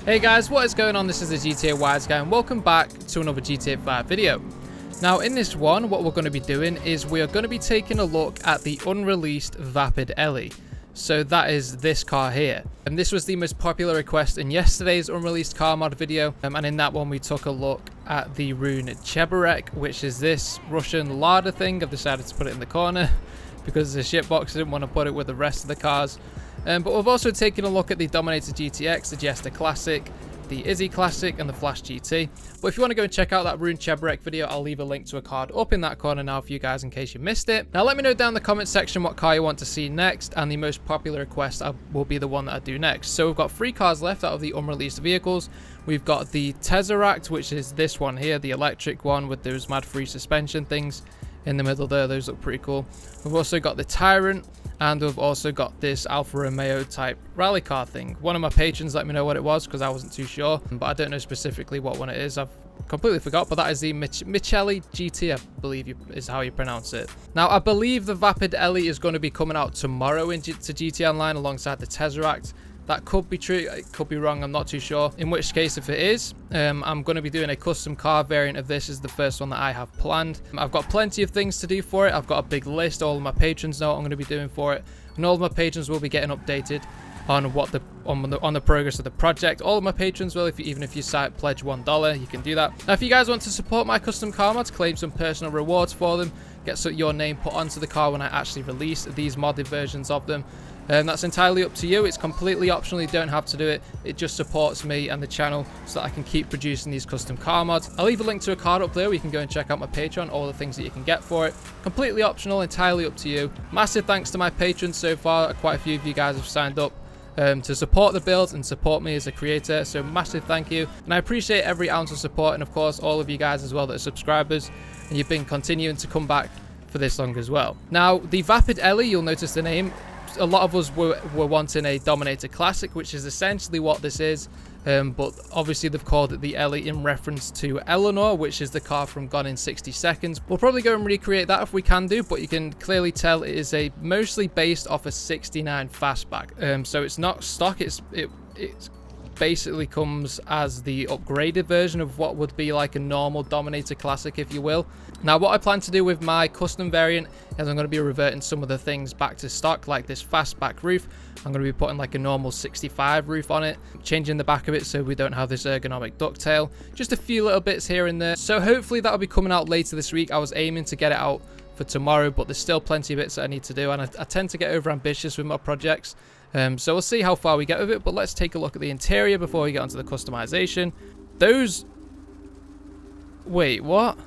Hey guys, what is going on? This is the GTA Wise guy and welcome back to another GTA 5 video. Now in this one, what we're going to be doing is we are going to be taking a look at the unreleased Vapid Ellie. So that is this car here. And this was the most popular request in yesterday's unreleased car mod video. And in that one we took a look at the rune Cheburek, which is this Russian larder thing. I've decided to put it in the corner because it's a shitbox. I didn't want to put it with the rest of the cars. But we've also taken a look at the Dominator GTX, the Jester Classic, the Izzy Classic, and the Flash GT. But if you want to go and check out that Rune Cheburek video, I'll leave a link to a card up in that corner now for you guys in case you missed it. Now let me know down in the comment section what car you want to see next, and the most popular request will be the one that I do next. So we've got 3 cars left out of the unreleased vehicles. We've got the Tesseract, which is this one here, the electric one with those mad free suspension things in the middle there. Those look pretty cool. We've also got the Tyrant, and we've also got this Alfa Romeo type rally car thing. One of my patrons let me know what it was because I wasn't too sure, but I don't know specifically what one it is. I've completely forgot, but that is the Michelli GT, I believe is how you pronounce it. Now, I believe the Vapid Ellie is going to be coming out tomorrow to GT Online alongside the Tesseract. That could be true, it could be wrong, I'm not too sure. In which case, if it is, I'm going to be doing a custom car variant of this. Is the first one that I have planned. I've got plenty of things to do for it. I've got a big list. All of my patrons know what I'm going to be doing for it. And all of my patrons will be getting updated on what on the progress of the project. All of my patrons will, even if you pledge $1, you can do that. Now, if you guys want to support my custom car mods, claim some personal rewards for them, get your name put onto the car when I actually release these modded versions of them. That's entirely up to you. It's completely optional. You don't have to do it. It just supports me and the channel so that I can keep producing these custom car mods. I'll leave a link to a card up there where you can go and check out my Patreon, all the things that you can get for it. Completely optional, entirely up to you. Massive thanks to my patrons so far. Quite a few of you guys have signed up to support the build and support me as a creator, so massive thank you. And I appreciate every ounce of support, and of course all of you guys as well that are subscribers, and you've been continuing to come back for this long as well. Now, the Vapid Ellie, you'll notice the name. A lot of us were wanting a Dominator Classic, which is essentially what this is, but obviously they've called it the Ellie in reference to Eleanor, which is the car from Gone in 60 Seconds. We'll probably go and recreate that if we can do, but you can clearly tell it is mostly based off a 69 fastback. So it's not stock, it basically comes as the upgraded version of what would be like a normal Dominator Classic, if you will. Now, what I plan to do with my custom variant is I'm going to be reverting some of the things back to stock, like this fastback roof. I'm going to be putting like a normal 65 roof on it, changing the back of it so we don't have this ergonomic ducktail. Just a few little bits here and there. So hopefully that'll be coming out later this week. I was aiming to get it out for tomorrow, but there's still plenty of bits that I need to do, and I tend to get over ambitious with my projects. So we'll see how far we get with it, but let's take a look at the interior before we get onto the customization. Wait, what?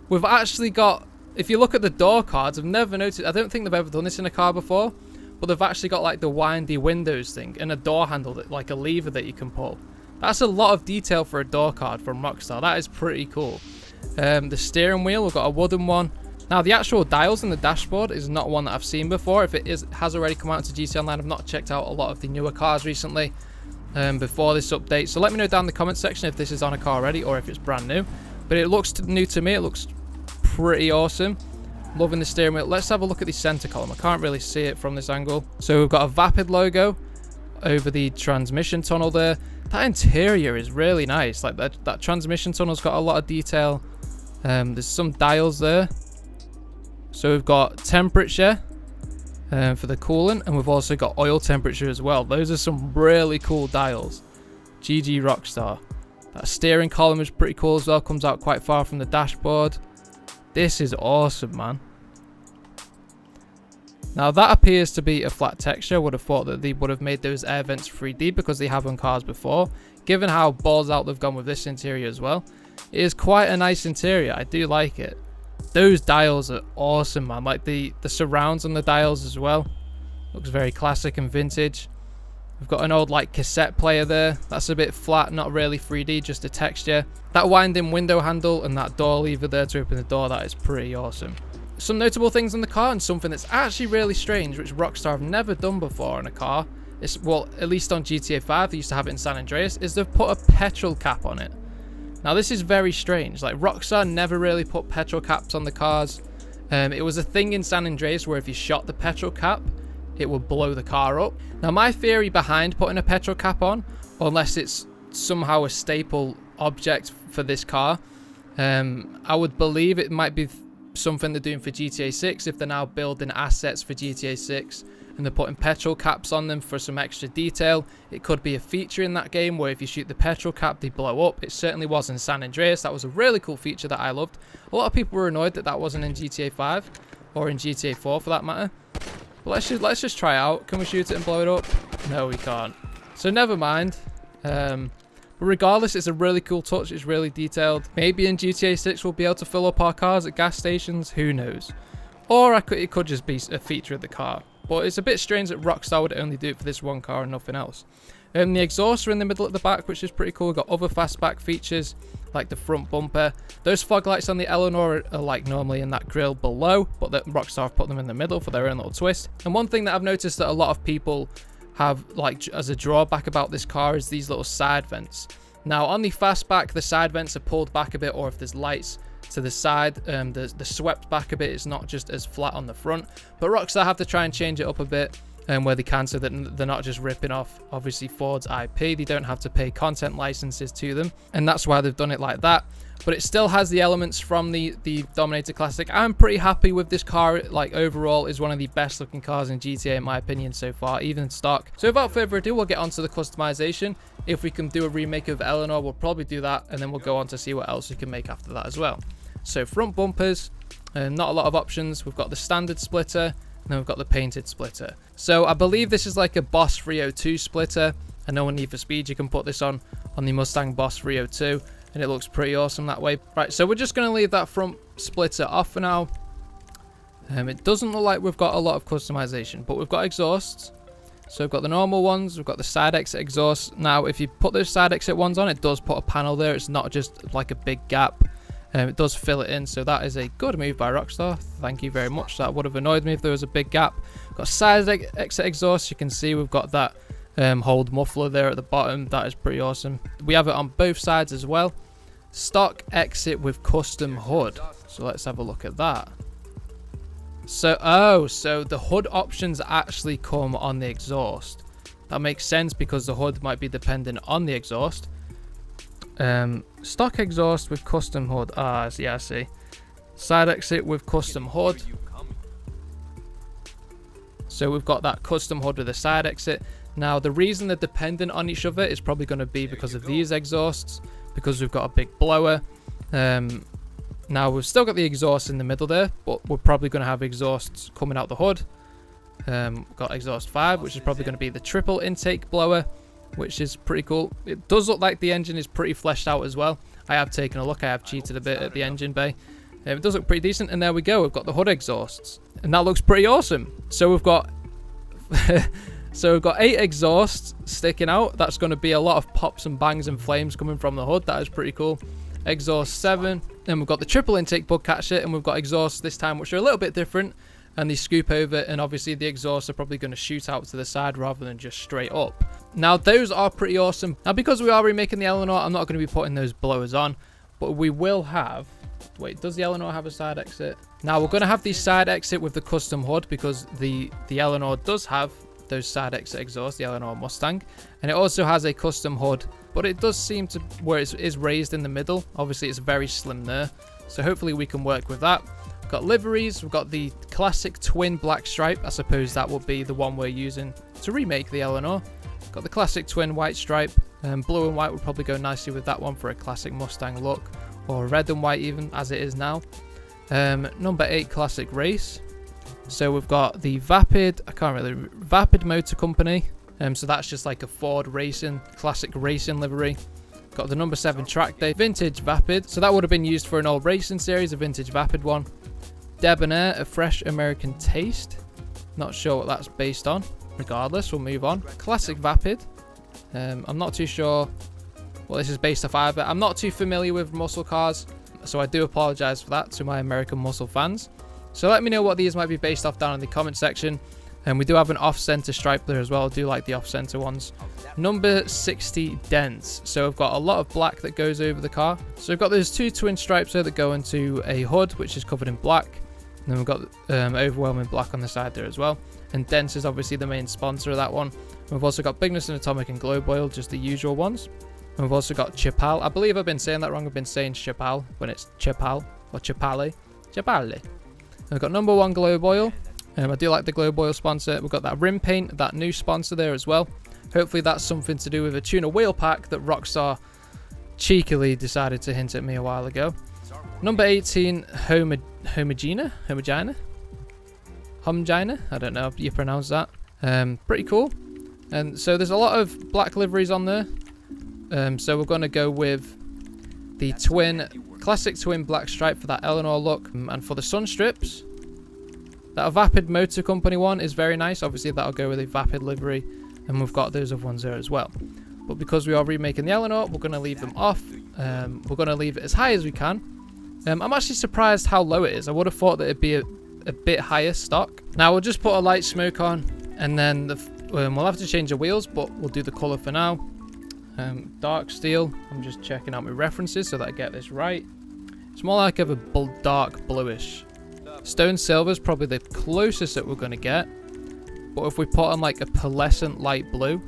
We've actually got, if you look at the door cards, I've never noticed, I don't think they've ever done this in a car before, but they've actually got like the windy windows thing and a door handle, like a lever that you can pull. That's a lot of detail for a door card from Rockstar. That is pretty cool. The steering wheel, we've got a wooden one. Now, the actual dials in the dashboard is not one that I've seen before. If it has already come out to GT Online, I've not checked out a lot of the newer cars recently before this update. So let me know down in the comment section if this is on a car already or if it's brand new. But it looks new to me. It looks pretty awesome. Loving the steering wheel. Let's have a look at the center column. I can't really see it from this angle. So we've got a Vapid logo over the transmission tunnel there. That interior is really nice. Like that transmission tunnel's got a lot of detail. There's some dials there. So we've got temperature for the coolant, and we've also got oil temperature as well. Those are some really cool dials. GG Rockstar. That steering column is pretty cool as well. Comes out quite far from the dashboard. This is awesome, man. Now that appears to be a flat texture. I would have thought that they would have made those air vents 3D because they have on cars before. Given how balls out they've gone with this interior as well. It is quite a nice interior. I do like it. Those dials are awesome, man. Like the surrounds on the dials as well. Looks very classic and vintage. We've got an old like cassette player there. That's a bit flat, not really 3D, just a texture. That winding window handle and that door lever there to open the door, that is pretty awesome. Some notable things on the car, and something that's actually really strange, which Rockstar have never done before in a car. Well, at least on GTA 5, they used to have it in San Andreas, is they've put a petrol cap on it. Now this is very strange. Like, Rockstar never really put petrol caps on the cars. It was a thing in San Andreas where if you shot the petrol cap, it would blow the car up. Now my theory behind putting a petrol cap on unless it's somehow a staple object for this car. I would believe it might be something they're doing for GTA 6 if they're now building assets for GTA 6 and they're putting petrol caps on them for some extra detail. It could be a feature in that game where if you shoot the petrol cap, they blow up. It certainly was in San Andreas. That was a really cool feature that I loved. A lot of people were annoyed that that wasn't in GTA 5 or in GTA 4 for that matter. But let's just try it out. Can we shoot it and blow it up? No, we can't. So never mind. But regardless, it's a really cool touch. It's really detailed. Maybe in GTA 6 we'll be able to fill up our cars at gas stations. Who knows? Or it could just be a feature of the car. But it's a bit strange that Rockstar would only do it for this one car and nothing else. The exhausts are in the middle at the back, which is pretty cool. We've got other fastback features like the front bumper. Those fog lights on the Eleanor are like normally in that grille below, but Rockstar have put them in the middle for their own little twist. And one thing that I've noticed that a lot of people have like as a drawback about this car is these little side vents. Now on the fastback, the side vents are pulled back a bit, or if there's lights to the side, they're swept back a bit. It's not just as flat on the front, but Rockstar have to try and change it up a bit where they can, so that they're not just ripping off obviously Ford's IP. They don't have to pay content licenses to them, and that's why they've done it like that. But it still has the elements from the Dominator Classic. I'm pretty happy with this car. Like overall, is one of the best looking cars in GTA in my opinion so far, even stock. So without further ado, we'll get onto the customization. If we can do a remake of Eleanor, we'll probably do that, and then we'll go on to see what else we can make after that as well. So front bumpers, not a lot of options. We've got the standard splitter, and then we've got the painted splitter. So I believe this is like a Boss 302 splitter. I know on Need for Speed you can put this on the Mustang Boss 302, and it looks pretty awesome that way. Right, so we're just going to leave that front splitter off for now. It doesn't look like we've got a lot of customization, but we've got exhausts. So we've got the normal ones, we've got the side exit exhausts. Now if you put those side exit ones on, it does put a panel there. It's not just like a big gap. It does fill it in, so that is a good move by Rockstar. Thank you very much. That would have annoyed me if there was a big gap. We've got side exit exhaust. You can see we've got that hold muffler there at the bottom. That is pretty awesome. We have it on both sides as well. Stock exit with custom hood. So let's have a look at that. So so the hood options actually come on the exhaust. That makes sense because the hood might be dependent on the exhaust. Stock exhaust with custom hood. Yeah, I see. Side exit with custom hood. So we've got that custom hood with a side exit. Now the reason they're dependent on each other is probably going to be because of these exhausts, because we've got a big blower. Now we've still got the exhaust in the middle there, but we're probably going to have exhausts coming out the hood. We've got exhaust 5, which is probably going to be the triple intake blower, which is pretty cool. It does look like the engine is pretty fleshed out as well. I have taken a look. I have cheated a bit at the engine bay. It does look pretty decent, and there we go. We've got the hood exhausts, and that looks pretty awesome. So we've got so we've got 8 exhausts sticking out. That's going to be a lot of pops and bangs and flames coming from the hood. That is pretty cool. Exhaust 7. Then we've got the triple intake bug catcher, and we've got exhausts this time, which are a little bit different. And they scoop over, and obviously the exhausts are probably going to shoot out to the side rather than just straight up. Now those are pretty awesome. Now because we are remaking the Eleanor, I'm not going to be putting those blowers on, but we will have... Wait, does the Eleanor have a side exit? Now we're going to have the side exit with the custom hood, because the Eleanor does have those side exit exhausts, the Eleanor Mustang, and it also has a custom hood, but it does seem to where it is raised in the middle. Obviously it's very slim there, so hopefully we can work with that. We've got liveries. We've got the classic twin black stripe. I suppose that will be the one we're using to remake the Eleanor. Got the classic twin white stripe. Blue and white would probably go nicely with that one for a classic Mustang look, or red and white even as it is now. Number 8 classic race. So we've got the Vapid, Vapid Motor Company. So that's just like a Ford racing, classic racing livery. Got the number 7 track day, vintage Vapid. So that would have been used for an old racing series, a vintage Vapid one. Debonair, a fresh American taste. Not sure what that's based on. Regardless, we'll move on. Classic Vapid. I'm not too sure what this is based off either. I'm not too familiar with muscle cars, so I do apologize for that to my American muscle fans. So let me know what these might be based off down in the comment section. And we do have an off-center stripe there as well. I do like the off-center ones. Number 60 dense. So we've got a lot of black that goes over the car. So we've got those 2 twin stripes there that go into a hood, which is covered in black. And then we've got Overwhelming Black on the side there as well. And Dense is obviously the main sponsor of that one. We've also got Bigness and Atomic and Globe Oil, just the usual ones. And we've also got Chapal. I believe I've been saying that wrong. I've been saying Chapal when it's Chapal or Chapale. Chapale. And we've got number 1 Globe Oil. I do like the Globe Oil sponsor. We've got that Rim Paint, that new sponsor there as well. Hopefully that's something to do with a tuner wheel pack that Rockstar cheekily decided to hint at me a while ago. Number 18, Homogina? I don't know if you pronounce that. Pretty cool. And so there's a lot of black liveries on there. So we're going to go with the classic twin black stripe for that Eleanor look. And for the sun strips, that Vapid Motor Company one is very nice. Obviously that'll go with a Vapid livery. And we've got those other ones there as well. But because we are remaking the Eleanor, we're going to leave them off. We're going to leave it as high as we can. I'm actually surprised how low it is. I would have thought that it'd be a bit higher stock. Now we'll just put a light smoke on, and then we'll have to change the wheels, but we'll do the colour for now. Dark steel. I'm just checking out my references so that I get this right. It's more like of a dark bluish. Stone silver is probably the closest that we're going to get. But if we put on like a pearlescent light blue,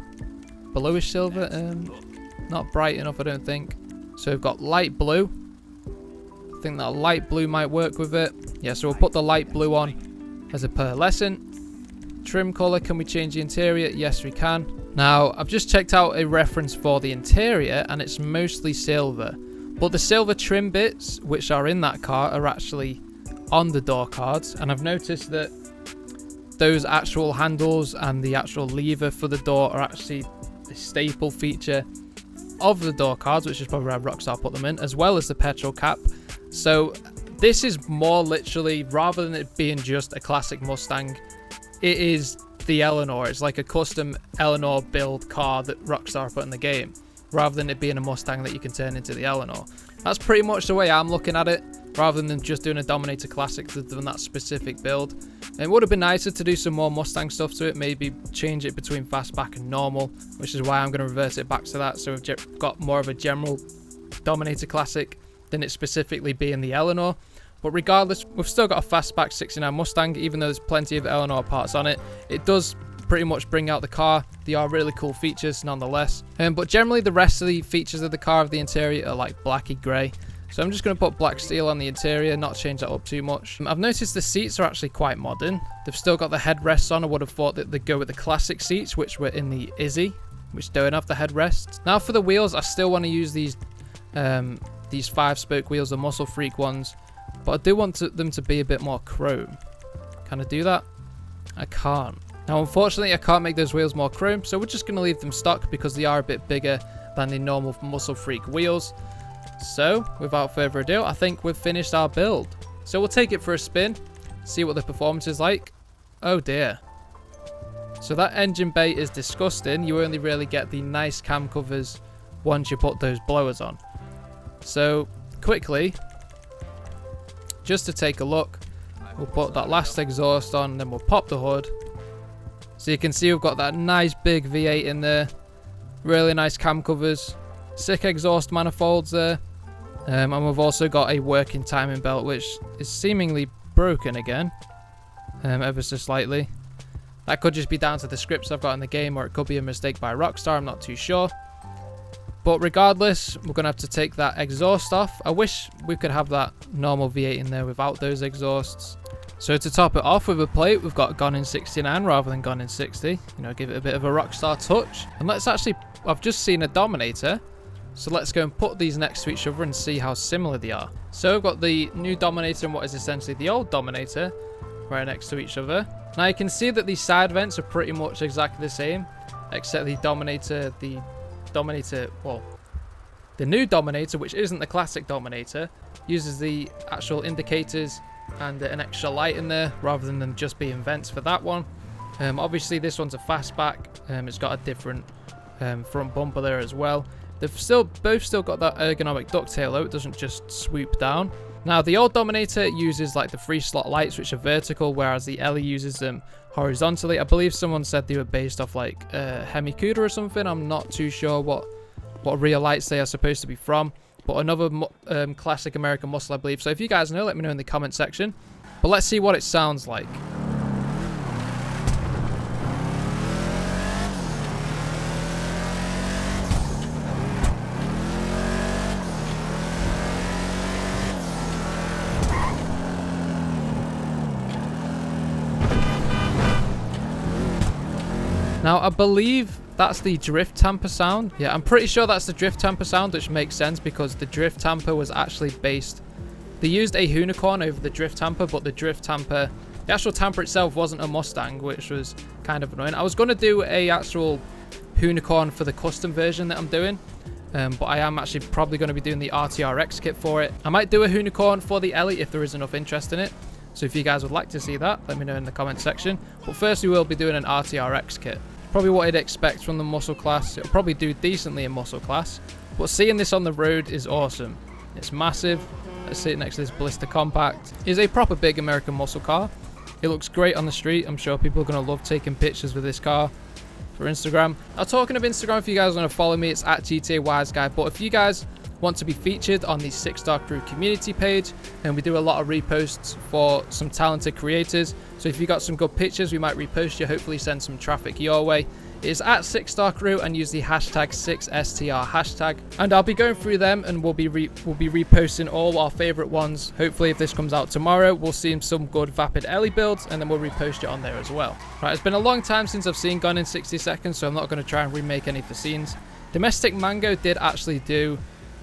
bluish silver, not bright enough I don't think. So we've got light blue. I think that light blue might work with it. Yeah, so we'll put the light blue on as a pearlescent. Trim color, can we change the interior? Yes, we can. Now, I've just checked out a reference for the interior and it's mostly silver. But the silver trim bits, which are in that car, are actually on the door cards. And I've noticed that those actual handles and the actual lever for the door are actually a staple feature of the door cards, which is probably where Rockstar put them in, as well as the petrol cap. So this is more literally, rather than it being just a classic Mustang, it is the Eleanor. It's like a custom Eleanor build car that Rockstar put in the game, rather than it being a Mustang that you can turn into the Eleanor. That's pretty much the way I'm looking at it, rather than just doing a Dominator Classic to do that specific build. It would have been nicer to do some more Mustang stuff to it, maybe change it between fastback and normal, which is why I'm going to reverse it back to that, so we've got more of a general Dominator Classic than it specifically being the Eleanor. But regardless, we've still got a fastback 69 Mustang, even though there's plenty of Eleanor parts on it. It does pretty much bring out the car. They are really cool features nonetheless. But generally the rest of the features of the car, of the interior, are like blacky grey. So I'm just going to put black steel on the interior, not change that up too much. I've noticed the seats are actually quite modern. They've still got the headrests on. I would have thought that they'd go with the classic seats, which were in the Izzy, which don't have the headrests. Now for the wheels, I still want to use these 5-spoke wheels, the Muscle Freak ones. But I do want them to be a bit more chrome. Can I do that? I can't. Now unfortunately I can't make those wheels more chrome, so we're just going to leave them stock because they are a bit bigger than the normal Muscle Freak wheels. So without further ado, I think we've finished our build. So we'll take it for a spin, see what the performance is like. Oh dear. So that engine bay is disgusting. You only really get the nice cam covers once you put those blowers on. So quickly, just to take a look, we'll put that last exhaust on and then we'll pop the hood. So you can see we've got that nice big V8 in there. Really nice cam covers. Sick exhaust manifolds there. And we've also got a working timing belt, which is seemingly broken again. Ever so slightly. That could just be down to the scripts I've got in the game, or it could be a mistake by Rockstar, I'm not too sure. But regardless, we're going to have to take that exhaust off. I wish we could have that normal V8 in there without those exhausts. So to top it off with a plate, we've got gone in 69 rather than gone in 60. You know, give it a bit of a Rockstar touch. And let's actually, I've just seen a Dominator. So let's go and put these next to each other and see how similar they are. So we've got the new Dominator and what is essentially the old Dominator right next to each other. Now you can see that these side vents are pretty much exactly the same, except the new Dominator, which isn't the classic Dominator, uses the actual indicators and an extra light in there rather than them just being vents for that one. Obviously this one's a fastback. It's got a different front bumper there as well. They've both still got that ergonomic ducktail though, it doesn't just swoop down. Now the old Dominator uses like the 3-slot lights, which are vertical, whereas the Ellie uses them horizontally. I believe someone said they were based off like Hemicuda or something. I'm not too sure what real lights they are supposed to be from, but another classic American muscle I believe. So if you guys know, let me know in the comment section. But let's see what it sounds like. Now, I believe that's the drift tamper sound. Yeah, I'm pretty sure that's the drift tamper sound, which makes sense because the drift tamper was actually based... They used a unicorn over the drift tamper, but the drift tamper... The actual tamper itself wasn't a Mustang, which was kind of annoying. I was going to do a actual unicorn for the custom version that I'm doing, but I am actually probably going to be doing the RTRX kit for it. I might do a unicorn for the Ellie if there is enough interest in it. So if you guys would like to see that, let me know in the comment section. But first we will be doing an RTRX kit. Probably what I'd expect from the muscle class. It'll probably do decently in muscle class. But seeing this on the road is awesome. It's massive. Let's sit next to this Blister Compact. It's a proper big American muscle car. It looks great on the street. I'm sure people are going to love taking pictures with this car for Instagram. Now, talking of Instagram, if you guys want to follow me, it's at GTA WiseGuy. But if you guys want to be featured on the 6-Star Crew community page, and we do a lot of reposts for some talented creators, so if you got some good pictures, we might repost you, hopefully send some traffic your way. It is at 6-Star Crew, and use the hashtag 6STR hashtag, and I'll be going through them, and we'll be reposting all our favorite ones. Hopefully if this comes out tomorrow, we'll see some good Vapid Ellie builds, and then we'll repost it on there as well. Right, it's been a long time since I've seen Gone in 60 Seconds, so I'm not going to try and remake any of the scenes. Domestic Mango did actually do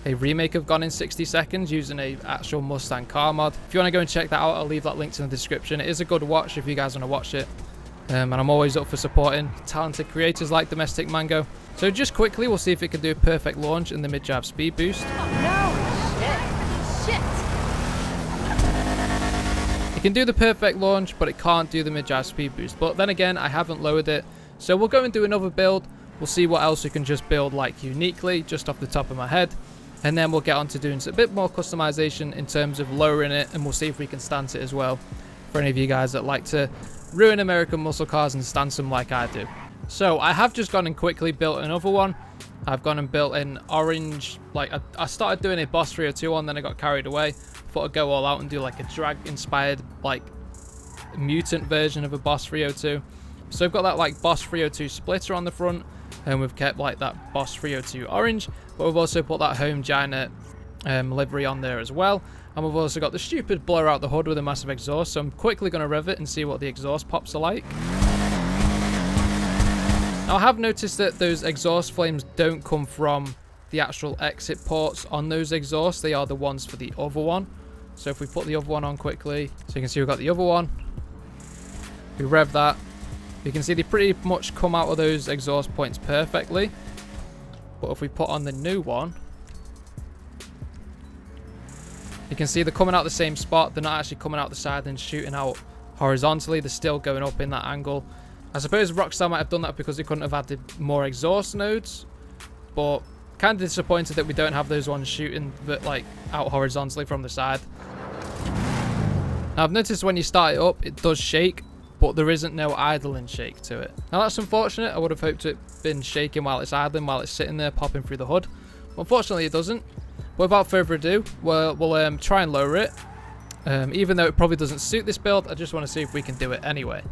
a remake of Gone in 60 Seconds using a actual Mustang car mod. If you want to go and check that out, I'll leave that link in the description. It is a good watch if you guys want to watch it. And I'm always up for supporting talented creators like Domestic Mango. So just quickly, we'll see if it can do a perfect launch in the mid-drive speed boost. Oh, no! Shit! It can do the perfect launch, but it can't do the mid-drive speed boost. But then again, I haven't lowered it. So we'll go and do another build. We'll see what else we can just build like uniquely, just off the top of my head. And then we'll get on to doing a bit more customization in terms of lowering it, and we'll see if we can stance it as well for any of you guys that like to ruin American muscle cars and stance them like I do. So I have just gone and quickly built another one. I've gone and built an orange, like I started doing a Boss 302 one, then I got carried away. Thought I'd go all out and do like a drag inspired like mutant version of a Boss 302. So I've got that like Boss 302 splitter on the front, and we've kept like that Boss 302 orange, but we've also put that Home Giant livery on there as well. And we've also got the stupid blower out the hood with a massive exhaust, so I'm quickly going to rev it and see what the exhaust pops are like. Now I have noticed that those exhaust flames don't come from the actual exit ports on those exhausts, they are the ones for the other one. So if we put the other one on quickly, so you can see we've got the other one, we rev that, you can see they pretty much come out of those exhaust points perfectly. But if we put on the new one, you can see they're coming out the same spot. They're not actually coming out the side and shooting out horizontally. They're still going up in that angle. I suppose Rockstar might have done that because they couldn't have added more exhaust nodes. But kind of disappointed that we don't have those ones shooting like out horizontally from the side. Now I've noticed when you start it up, it does shake, but there isn't no idling shake to it. Now that's unfortunate. I would have hoped it been shaking while it's idling, while it's sitting there popping through the hood. Unfortunately, it doesn't. But without further ado, we'll try and lower it. Even though it probably doesn't suit this build, I just want to see if we can do it anyway.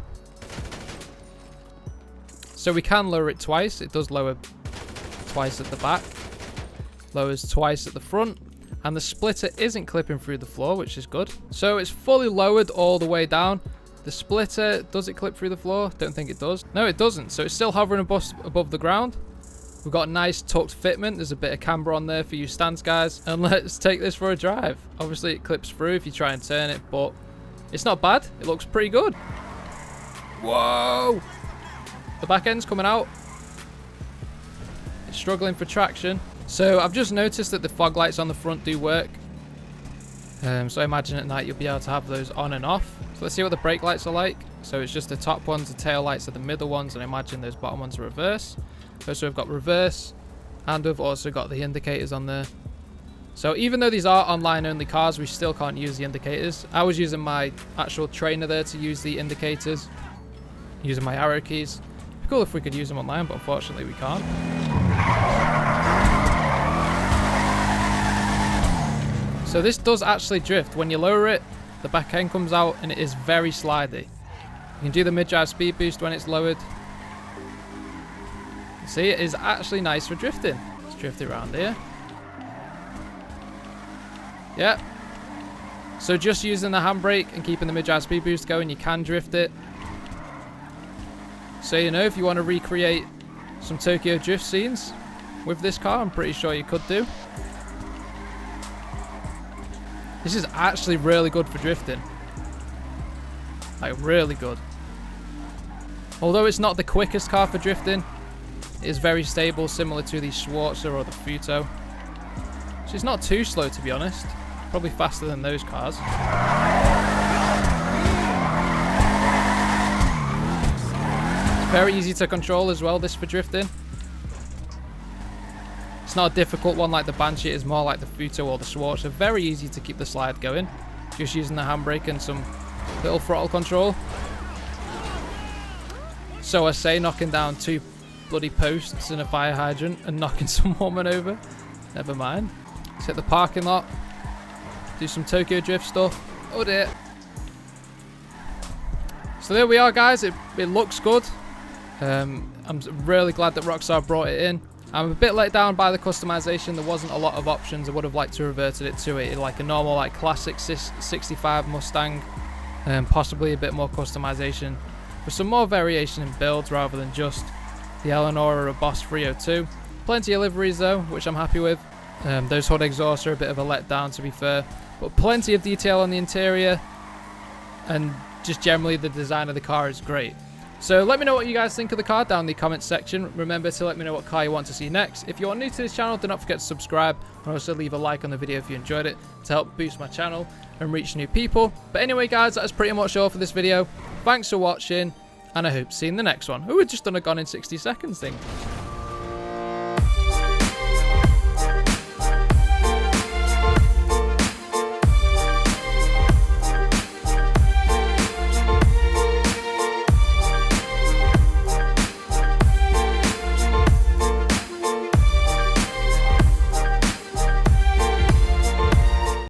So we can lower it twice. It does lower twice at the back, lowers twice at the front, and the splitter isn't clipping through the floor, which is good. So it's fully lowered all the way down. The splitter, does it clip through the floor? Don't think it does. No, it doesn't. So it's still hovering above the ground. We've got a nice tucked fitment. There's a bit of camber on there for you stance guys. And let's take this for a drive. Obviously it clips through if you try and turn it, but it's not bad. It looks pretty good. Whoa! The back end's coming out. It's struggling for traction. So I've just noticed that the fog lights on the front do work. So I imagine at night you'll be able to have those on and off. So let's see what the brake lights are like. So it's just the top ones, the tail lights are the middle ones, and I imagine those bottom ones are reverse. So we've got reverse, and we've also got the indicators on there. So even though these are online only cars, we still can't use the indicators. I was using my actual trainer there to use the indicators, using my arrow keys. It'd be cool if we could use them online, but unfortunately we can't. So this does actually drift. When you lower it, the back end comes out and it is very slidey. You can do the mid-drive speed boost when it's lowered. See, it is actually nice for drifting. Let's drift it around here. Yep. So just using the handbrake and keeping the mid-drive speed boost going, you can drift it. So, you know, if you want to recreate some Tokyo drift scenes with this car, I'm pretty sure you could do. This is actually really good for drifting. Like, really good. Although it's not the quickest car for drifting, it is very stable, similar to the Schwarzer or the Futo. So it's not too slow, to be honest. Probably faster than those cars. It's very easy to control as well, this for drifting. It's not a difficult one like the Banshee, it's more like the Futo or the Schwarzer. Very easy to keep the slide going, just using the handbrake and some little throttle control. So I say, knocking down 2 bloody posts and a fire hydrant and knocking some woman over. Never mind. Let's hit the parking lot. Do some Tokyo drift stuff. Oh dear. So there we are, guys. It looks good. I'm really glad that Rockstar brought it in. I'm a bit let down by the customization. There wasn't a lot of options. I would have liked to reverted it to it like a normal, like classic 65 Mustang. Possibly a bit more customization with some more variation in builds rather than just the Eleanor or a Boss 302. Plenty of liveries though, which I'm happy with. Those hood exhausts are a bit of a letdown, to be fair, but plenty of detail on the interior, and just generally the design of the car is great. So let me know what you guys think of the car down in the comments section. Remember to let me know what car you want to see next. If you're new to this channel, do not forget to subscribe, and also leave a like on the video if you enjoyed it to help boost my channel and reach new people. But anyway, guys, that's pretty much all for this video. Thanks for watching, and I hope to see you in the next one. Ooh, we've just done a gone in 60 seconds thing.